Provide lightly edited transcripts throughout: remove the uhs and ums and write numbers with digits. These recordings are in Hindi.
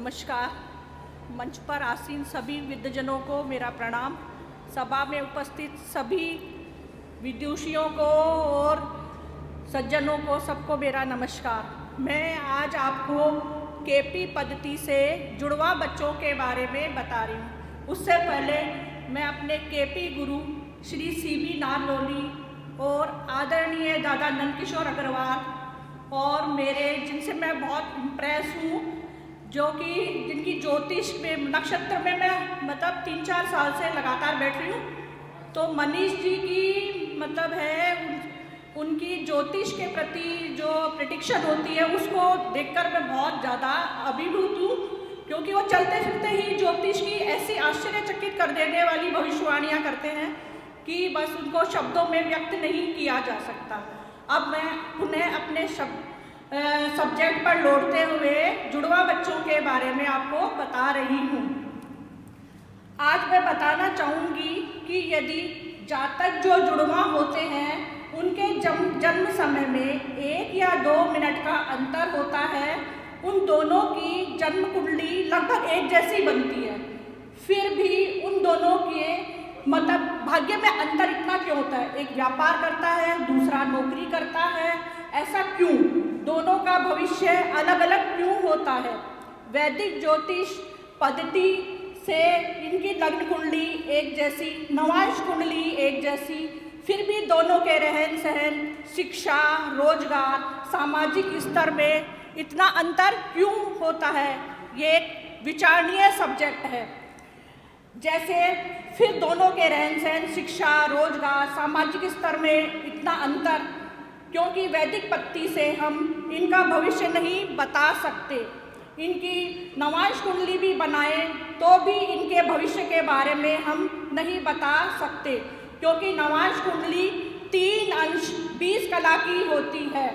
नमस्कार। मंच पर आसीन सभी विद्वजनों को मेरा प्रणाम। सभा में उपस्थित सभी विदुषियों को और सज्जनों को सबको मेरा नमस्कार। मैं आज आपको केपी पद्धति से जुड़वा बच्चों के बारे में बता रही हूँ। उससे पहले मैं अपने केपी गुरु श्री सीवी नारनौली और आदरणीय दादा नंदकिशोर अग्रवाल और मेरे जिनसे मैं बहुत इम्प्रेस हूँ, जो कि जिनकी ज्योतिष में नक्षत्र में मैं 3-4 साल से लगातार बैठ रही हूँ, तो मनीष जी की है उनकी ज्योतिष के प्रति जो प्रेडिक्शन होती है उसको देखकर मैं बहुत ज़्यादा अभिभूत हूँ, क्योंकि वो चलते फिरते ही ज्योतिष की ऐसी आश्चर्यचकित कर देने वाली भविष्यवाणियाँ करते हैं कि बस उनको शब्दों में व्यक्त नहीं किया जा सकता। अब मैं उन्हें अपने सब्जेक्ट पर लौटते हुए जुड़वा बच्चों के बारे में आपको बता रही हूँ। आज मैं बताना चाहूँगी कि यदि जातक जो जुड़वा होते हैं उनके जन्म समय में 1 या 2 मिनट का अंतर होता है, उन दोनों की जन्म कुंडली लगभग एक जैसी बनती है, फिर भी उन दोनों के भाग्य में अंतर इतना क्यों होता है? एक व्यापार करता है, दूसरा नौकरी करता है, ऐसा क्यों? दोनों का भविष्य अलग अलग क्यों होता है? वैदिक ज्योतिष पद्धति से इनकी लग्न कुंडली एक जैसी, नवांश कुंडली एक जैसी, फिर भी दोनों के रहन सहन, शिक्षा, रोजगार, सामाजिक स्तर में इतना अंतर क्यों होता है? ये एक विचारणीय सब्जेक्ट है। जैसे फिर दोनों के रहन सहन, शिक्षा, रोजगार, सामाजिक स्तर में इतना अंतर, क्योंकि वैदिक पद्धति से हम इनका भविष्य नहीं बता सकते। इनकी नवांश कुंडली भी बनाएं तो भी इनके भविष्य के बारे में हम नहीं बता सकते, क्योंकि नवांश कुंडली 3 अंश 20 कला की होती है,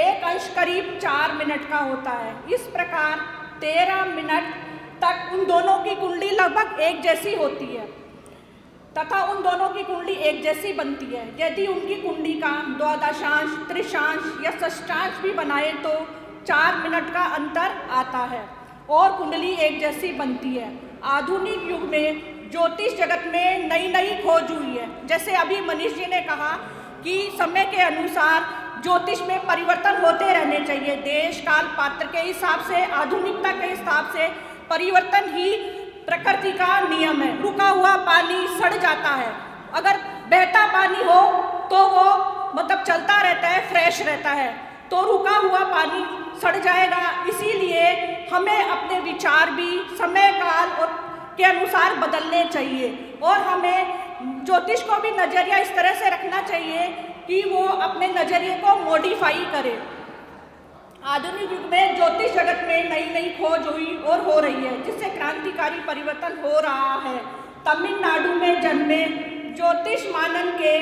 एक अंश करीब 4 मिनट का होता है। इस प्रकार 13 मिनट तक उन दोनों की कुंडली लगभग एक जैसी होती है तथा उन दोनों की कुंडली एक जैसी बनती है। यदि उनकी कुंडली का द्वादशांश, त्रिशांश या षष्ठांश भी बनाए तो 4 मिनट का अंतर आता है और कुंडली एक जैसी बनती है। आधुनिक युग में ज्योतिष जगत में नई नई खोज हुई है। जैसे अभी मनीष जी ने कहा कि समय के अनुसार ज्योतिष में परिवर्तन होते रहने चाहिए। देश काल पात्र के हिसाब से, आधुनिकता के हिसाब से परिवर्तन ही प्रकृति का नियम है। रुका हुआ पानी सड़ जाता है, अगर बहता पानी हो तो वो चलता रहता है, फ्रेश रहता है, तो रुका हुआ पानी सड़ जाएगा। इसीलिए हमें अपने विचार भी समय काल और के अनुसार बदलने चाहिए और हमें ज्योतिष को भी नज़रिया इस तरह से रखना चाहिए कि वो अपने नज़रिए को मॉडिफाई करे। आधुनिक युग में ज्योतिष जगत में नई नई खोज हुई और हो रही है, जिससे क्रांतिकारी परिवर्तन हो रहा है। तमिलनाडु में जन्मे ज्योतिष मानन के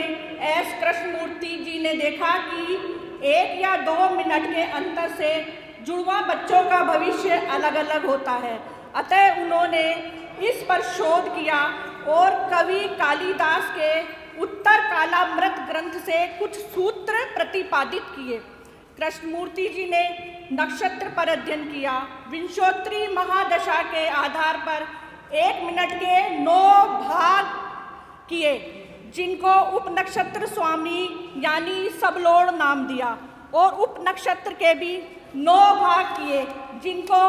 एस कृष्णमूर्ति जी ने देखा कि 1 या 2 मिनट के अंतर से जुड़वा बच्चों का भविष्य अलग अलग होता है। अतः उन्होंने इस पर शोध किया और कवि कालिदास के उत्तर कालामृत ग्रंथ से कुछ सूत्र प्रतिपादित किए। कृष्णमूर्ति जी ने नक्षत्र पर अध्ययन किया। विंशोत्तरी महादशा के आधार पर 1 मिनट के 9 भाग किए, जिनको उप नक्षत्र स्वामी यानी सबलोड़ नाम दिया, और उप नक्षत्र के भी 9 भाग किए, जिनको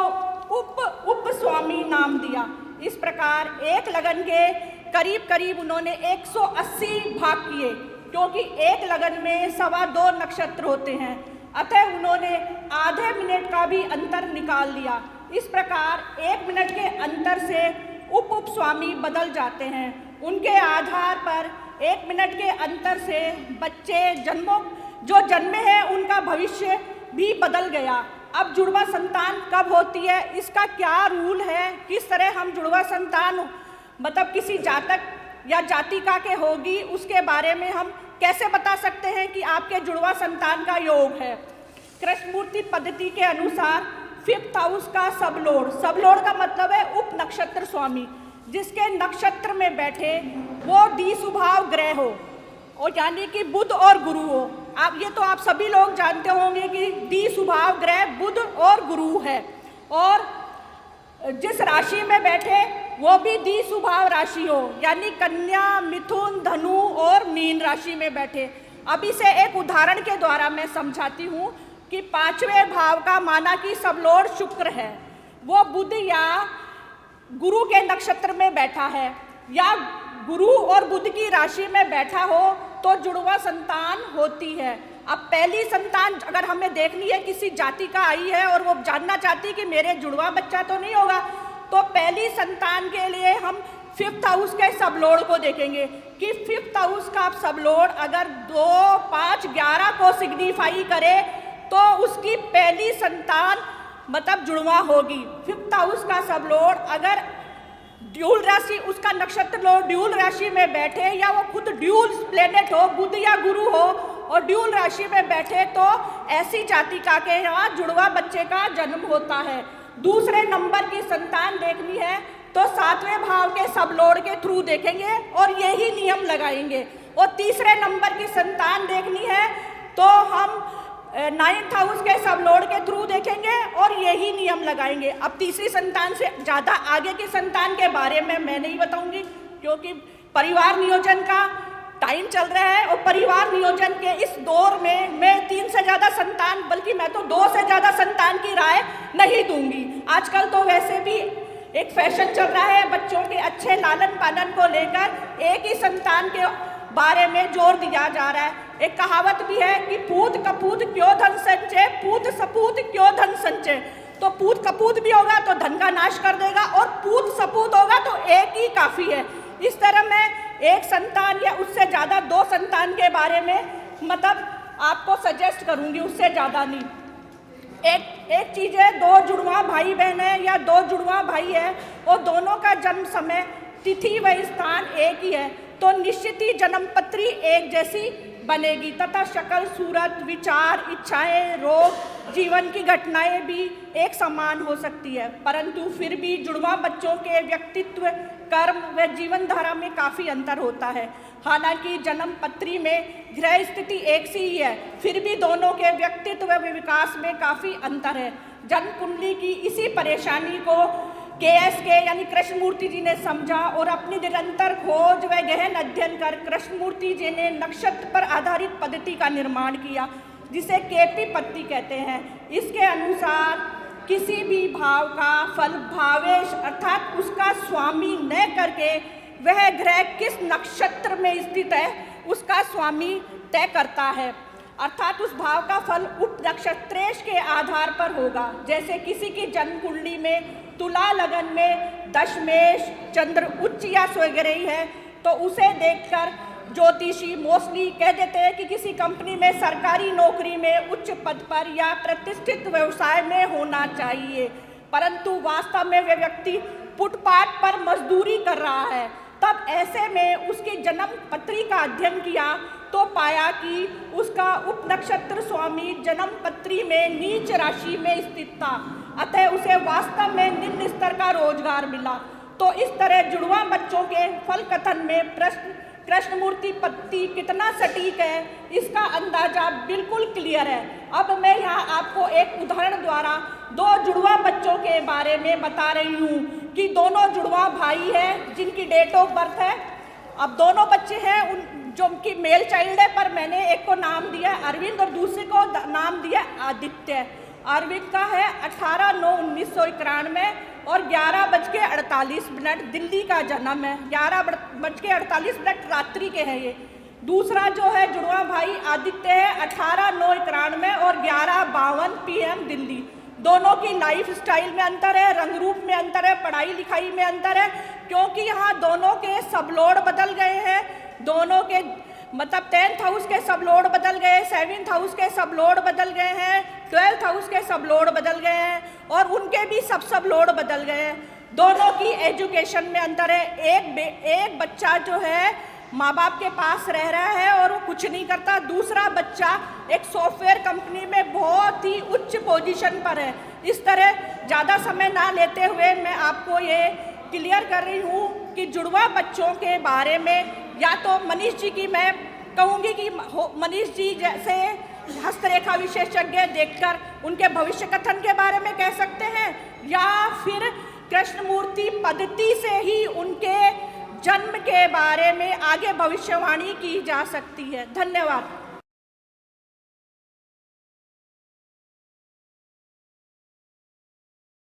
उप स्वामी नाम दिया। इस प्रकार एक लगन के करीब करीब उन्होंने 180 भाग किए, क्योंकि एक लगन में 2.25 नक्षत्र होते हैं। अतः उन्होंने आधे मिनट का भी अंतर निकाल लिया। इस प्रकार 1 मिनट के अंतर से उप स्वामी बदल जाते हैं। उनके आधार पर 1 मिनट के अंतर से बच्चे जो जन्मे हैं उनका भविष्य भी बदल गया। अब जुड़वा संतान कब होती है, इसका क्या रूल है, किस तरह हम जुड़वा संतान किसी जातक या जातिका के होगी, उसके बारे में हम कैसे बता सकते हैं कि आपके जुड़वा संतान का योग है? कृष्णमूर्ति पद्धति के अनुसार 5th हाउस का सबलोड़ का मतलब है उप नक्षत्र स्वामी, जिसके नक्षत्र में बैठे वो डी स्वभाव ग्रह हो, और यानी कि बुध और गुरु हो। आप सभी लोग जानते होंगे कि डी स्वभाव ग्रह बुध और गुरु है। और जिस राशि में बैठे वो भी दी स्वभाव राशि हो, यानी कन्या, मिथुन, धनु और मीन राशि में बैठे। अब इसे एक उदाहरण के द्वारा मैं समझाती हूँ कि पांचवें भाव का माना कि सब लॉर्ड शुक्र है, वो बुध या गुरु के नक्षत्र में बैठा है या गुरु और बुध की राशि में बैठा हो तो जुड़वा संतान होती है। अब पहली संतान अगर हमें देखनी है, किसी जाति का आई है और वो जानना चाहती है कि मेरे जुड़वा बच्चा तो नहीं होगा, तो पहली संतान के लिए हम 5th हाउस के सब लॉर्ड को देखेंगे कि 5th हाउस का सब लॉर्ड अगर 2, 5, 11 को सिग्निफाई करे तो उसकी पहली संतान मतलब जुड़वा होगी। 5th हाउस का सब लॉर्ड अगर ड्यूल राशि, उसका नक्षत्र लॉर्ड ड्यूल राशि में बैठे या वो खुद ड्यूल प्लेनेट हो, बुध या गुरु हो और ड्यूल राशि में बैठे तो ऐसी जातिका के यहाँ जुड़वा बच्चे का जन्म होता है। दूसरे नंबर की संतान देखनी है तो 7वें भाव के सब लॉर्ड के थ्रू देखेंगे और यही नियम लगाएंगे। और तीसरे नंबर की संतान देखनी है तो हम 9th हाउस के सब लॉर्ड के थ्रू देखेंगे और यही नियम लगाएंगे। अब तीसरी संतान से ज़्यादा आगे की संतान के बारे में मैं नहीं बताऊंगी क्योंकि परिवार नियोजन का टाइम चल रहा है और परिवार नियोजन के इस दौर में मैं 3 से ज़्यादा संतान, बल्कि मैं तो 2 से ज़्यादा संतान की राय नहीं दूंगी। आजकल तो वैसे भी एक फैशन चल रहा है, बच्चों के अच्छे लालन पालन को लेकर एक ही संतान के बारे में जोर दिया जा रहा है। एक कहावत भी है कि पूत कपूत क्यों धन संचय, पूत सपूत क्यों धन संचय। तो पूत कपूत भी होगा तो धन का नाश कर देगा और पूत सपूत होगा तो एक ही काफ़ी है। इस तरह मैं एक संतान या उससे ज़्यादा 2 संतान के बारे में मतलब आपको सजेस्ट करूँगी, उससे ज़्यादा नहीं। एक चीज़ है, 2 जुड़वा भाई बहन है या 2 जुड़वा भाई है और दोनों का जन्म समय, तिथि व स्थान एक ही है तो निश्चित ही जन्म पत्री एक जैसी बनेगी तथा शक्ल, सूरत, विचार, इच्छाएं, रोग, जीवन की घटनाएं भी एक समान हो सकती है। परंतु फिर भी जुड़वा बच्चों के व्यक्तित्व, कर्म व जीवन धारा में काफ़ी अंतर होता है। हालांकि जन्म पत्री में ग्रह स्थिति एक सी ही है, फिर भी दोनों के व्यक्तित्व व विकास में काफ़ी अंतर है। जन्म कुंडली की इसी परेशानी को KSK यानी कृष्णमूर्ति जी ने समझा और अपनी निरंतर खोज व गहन अध्ययन कर कृष्णमूर्ति जी ने नक्षत्र पर आधारित पद्धति का निर्माण किया जिसे KP पद्धति कहते हैं। इसके अनुसार किसी भी भाव का फल भावेश अर्थात उसका स्वामी न करके वह ग्रह किस नक्षत्र में स्थित है उसका स्वामी तय करता है, अर्थात उस भाव का फल उप नक्षत्रेश के आधार पर होगा। जैसे किसी की जन्म कुंडली में तुला लगन में दशमेश चंद्र उच्च या स्वग्रही है तो उसे देखकर ज्योतिषी मोस्टली कह देते हैं कि किसी कंपनी में सरकारी नौकरी में उच्च पद पर या प्रतिष्ठित व्यवसाय में होना चाहिए, परंतु वास्तव में वह व्यक्ति फुटपाथ पर मजदूरी कर रहा है। तब ऐसे में उसकी जन्म पत्री का अध्ययन किया तो पाया कि उसका उप नक्षत्र स्वामी जन्म पत्री में नीच राशि में स्थित था, अतः उसे वास्तव में निम्न स्तर का रोजगार मिला। तो इस तरह जुड़वा बच्चों के फल कथन में कृष्णमूर्ति पद्धति कितना सटीक है इसका अंदाजा बिल्कुल क्लियर है। अब मैं यहाँ आपको एक उदाहरण द्वारा 2 जुड़वा बच्चों के बारे में बता रही हूँ कि दोनों जुड़वा भाई हैं जिनकी डेट ऑफ बर्थ है। अब दोनों बच्चे हैं जो उनकी मेल चाइल्ड है, पर मैंने एक को नाम दिया अरविंद और दूसरे को नाम दिया आदित्य। अरविंद का है 18/9/1991 और 11:48 दिल्ली का जन्म है। 11:48 रात्रि के हैं ये। दूसरा जो है जुड़वा भाई आदित्य है 18/9/91 और 11:52 PM दिल्ली। दोनों की लाइफ स्टाइल में अंतर है, रंग रूप में अंतर है, पढ़ाई लिखाई में अंतर है, क्योंकि यहाँ दोनों के सब लॉर्ड बदल गए हैं। दोनों के मतलब 10th हाउस के सब लॉर्ड बदल गए, 7th हाउस के सब लॉर्ड बदल गए हैं, 12th हाउस के सब लॉर्ड बदल गए हैं और उनके भी सब लॉर्ड बदल गए हैं। दोनों की एजुकेशन में अंतर है। एक बच्चा जो है माँ बाप के पास रह रहा है और वो कुछ नहीं करता, दूसरा बच्चा एक सॉफ्टवेयर कंपनी में बहुत ही उच्च पोजीशन पर है। इस तरह ज़्यादा समय ना लेते हुए मैं आपको ये क्लियर कर रही हूँ कि जुड़वा बच्चों के बारे में या तो मनीष जी की मैं कहूँगी कि मनीष जी जैसे हस्तरेखा विशेषज्ञ देखकर उनके भविष्य कथन के बारे में कह सकते हैं, या फिर कृष्णमूर्ति पद्धति से ही उनके जन्म के बारे में आगे भविष्यवाणी की जा सकती है। धन्यवाद।